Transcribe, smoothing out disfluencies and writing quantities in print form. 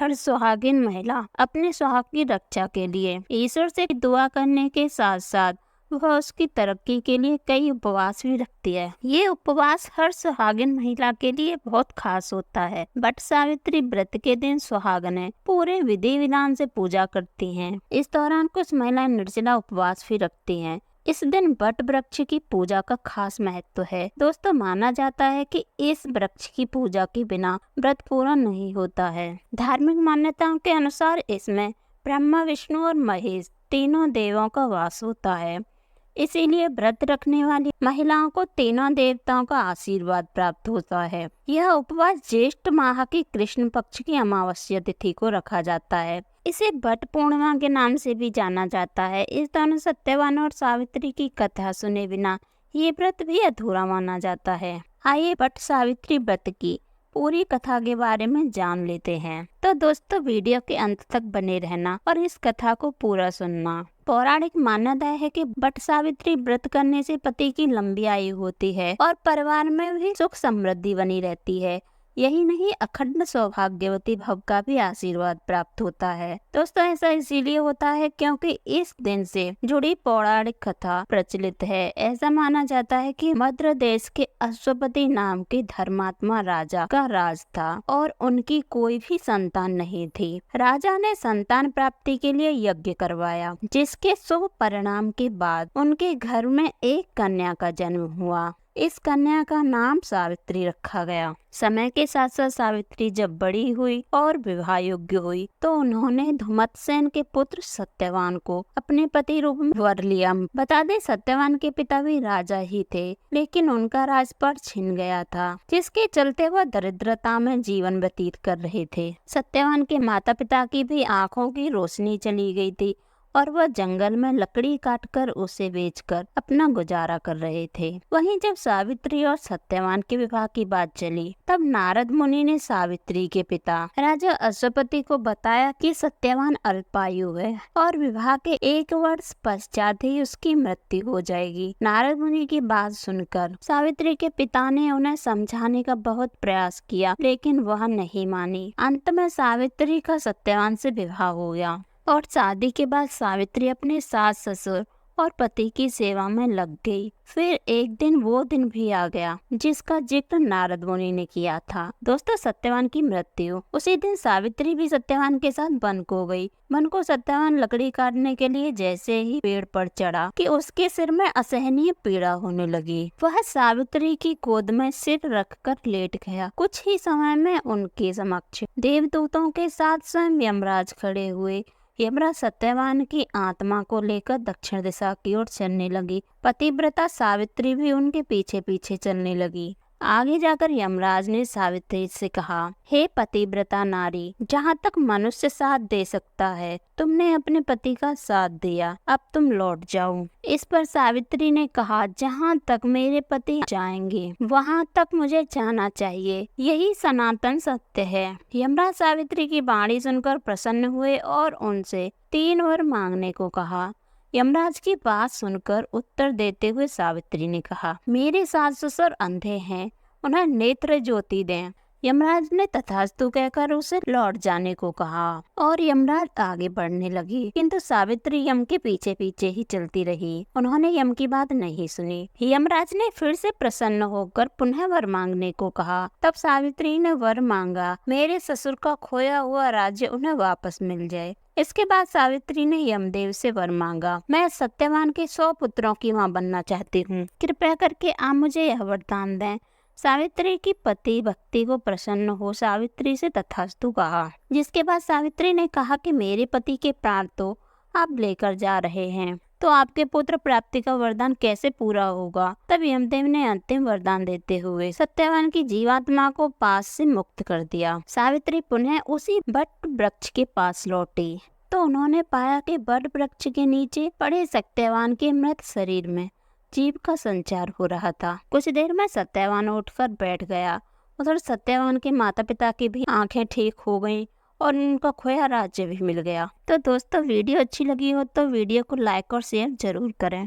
हर सुहागिन महिला अपने सुहाग की रक्षा के लिए ईश्वर से दुआ करने के साथ साथ वह उसकी तरक्की के लिए कई उपवास भी रखती है। ये उपवास हर सुहागिन महिला के लिए बहुत खास होता है। वट सावित्री व्रत के दिन सुहागनें पूरे विधि विधान से पूजा करती हैं। इस दौरान कुछ महिलाएं निर्जला उपवास भी रखती हैं। इस दिन वट वृक्ष की पूजा का खास महत्व है। दोस्तों, माना जाता है कि इस वृक्ष की पूजा के बिना व्रत पूरा नहीं होता है। धार्मिक मान्यताओं के अनुसार इसमें ब्रह्मा, विष्णु और महेश तीनों देवों का वास होता है। इसीलिए व्रत रखने वाली महिलाओं को तीनों देवताओं का आशीर्वाद प्राप्त होता है। यह उपवास ज्येष्ठ माह की कृष्ण पक्ष की अमावस्या तिथि को रखा जाता है। इसे वट पूर्णिमा के नाम से भी जाना जाता है। इस दौरान सत्यवान और सावित्री की कथा सुने बिना ये व्रत भी अधूरा माना जाता है। आइए वट सावित्री व्रत की पूरी कथा के बारे में जान लेते हैं। तो दोस्तों, वीडियो के अंत तक बने रहना और इस कथा को पूरा सुनना। पौराणिक मान्यता है कि वट सावित्री व्रत करने से पति की लंबी आयु होती है और परिवार में भी सुख समृद्धि बनी रहती है। यही नहीं, अखंड सौभाग्यवती भव का भी आशीर्वाद प्राप्त होता है। दोस्तों, ऐसा इसीलिए होता है क्योंकि इस दिन से जुड़ी पौराणिक कथा प्रचलित है। ऐसा माना जाता है कि मद्र देश के अश्वपति नाम के धर्मात्मा राजा का राज था और उनकी कोई भी संतान नहीं थी। राजा ने संतान प्राप्ति के लिए यज्ञ करवाया, जिसके शुभ परिणाम के बाद उनके घर में एक कन्या का जन्म हुआ। इस कन्या का नाम सावित्री रखा गया। समय के साथ साथ सावित्री जब बड़ी हुई और विवाह योग्य हुई तो उन्होंने धुमत्सेन के पुत्र सत्यवान को अपने पति रूप में वर लिया। बता दें, सत्यवान के पिता भी राजा ही थे, लेकिन उनका राजपाट छिन गया था, जिसके चलते वह दरिद्रता में जीवन व्यतीत कर रहे थे। सत्यवान के माता पिता की भी आंखों की रोशनी चली गई थी और वह जंगल में लकड़ी काटकर उसे बेचकर अपना गुजारा कर रहे थे। वहीं जब सावित्री और सत्यवान के विवाह की बात चली, तब नारद मुनि ने सावित्री के पिता राजा अश्वपति को बताया कि सत्यवान अल्पायु है और विवाह के 1 वर्ष पश्चात ही उसकी मृत्यु हो जाएगी। नारद मुनि की बात सुनकर सावित्री के पिता ने उन्हें समझाने का बहुत प्रयास किया, लेकिन वह नहीं मानी। अंत में सावित्री का सत्यवान से विवाह हो गया और शादी के बाद सावित्री अपने सास ससुर और पति की सेवा में लग गई। फिर एक दिन वो दिन भी आ गया जिसका जिक्र नारद मुनि ने किया था। दोस्तों, सत्यवान की मृत्यु उसी दिन सावित्री भी सत्यवान के साथ वन को गई। वन को सत्यवान लकड़ी काटने के लिए जैसे ही पेड़ पर चढ़ा कि उसके सिर में असहनीय पीड़ा होने लगी। वह सावित्री की गोद में सिर रखकर लेट गया। कुछ ही समय में उनके समक्ष देवदूतों के साथ स्वयं यमराज खड़े हुए। यमराज सत्यवान की आत्मा को लेकर दक्षिण दिशा की ओर चलने लगी। पतिव्रता सावित्री भी उनके पीछे पीछे चलने लगी। आगे जाकर यमराज ने सावित्री से कहा, हे पतिव्रता नारी, जहाँ तक मनुष्य साथ दे सकता है तुमने अपने पति का साथ दिया, अब तुम लौट जाओ। इस पर सावित्री ने कहा, जहाँ तक मेरे पति जाएंगे वहाँ तक मुझे जाना चाहिए, यही सनातन सत्य है। यमराज सावित्री की वाणी सुनकर प्रसन्न हुए और उनसे 3 वर मांगने को कहा। यमराज की बात सुनकर उत्तर देते हुए सावित्री ने कहा, मेरे सास ससुर अंधे हैं, उन्हें नेत्र ज्योति दें। यमराज ने तथास्तु कहकर उसे लौट जाने को कहा और यमराज आगे बढ़ने लगी, किंतु सावित्री यम के पीछे पीछे ही चलती रही। उन्होंने यम की बात नहीं सुनी। यमराज ने फिर से प्रसन्न होकर पुनः वर मांगने को कहा। तब सावित्री ने वर मांगा, मेरे ससुर का खोया हुआ राज्य उन्हें वापस मिल जाए। इसके बाद सावित्री ने यमदेव से वर मांगा, मैं सत्यवान के 100 पुत्रों की मां बनना चाहती हूँ, कृपया करके आप मुझे यह वरदान दें। सावित्री की पति भक्ति को प्रसन्न हो सावित्री से तथास्तु कहा, जिसके बाद सावित्री ने कहा कि मेरे पति के प्राण तो आप लेकर जा रहे हैं, तो आपके पुत्र प्राप्ति का वरदान कैसे पूरा होगा। तब यमदेव ने अंतिम वरदान देते हुए सत्यवान की जीवात्मा को पास से मुक्त कर दिया। सावित्री पुनः उसी वट वृक्ष के पास लौटी तो उन्होंने पाया कि वट वृक्ष के नीचे पड़े सत्यवान के मृत शरीर में जीव का संचार हो रहा था। कुछ देर में सत्यवान उठकर बैठ गया। उधर सत्यवान के माता पिता की भी आंखें ठीक हो गईं और उनका खोया राज्य भी मिल गया। तो दोस्तों, वीडियो अच्छी लगी हो तो वीडियो को लाइक और शेयर जरूर करें।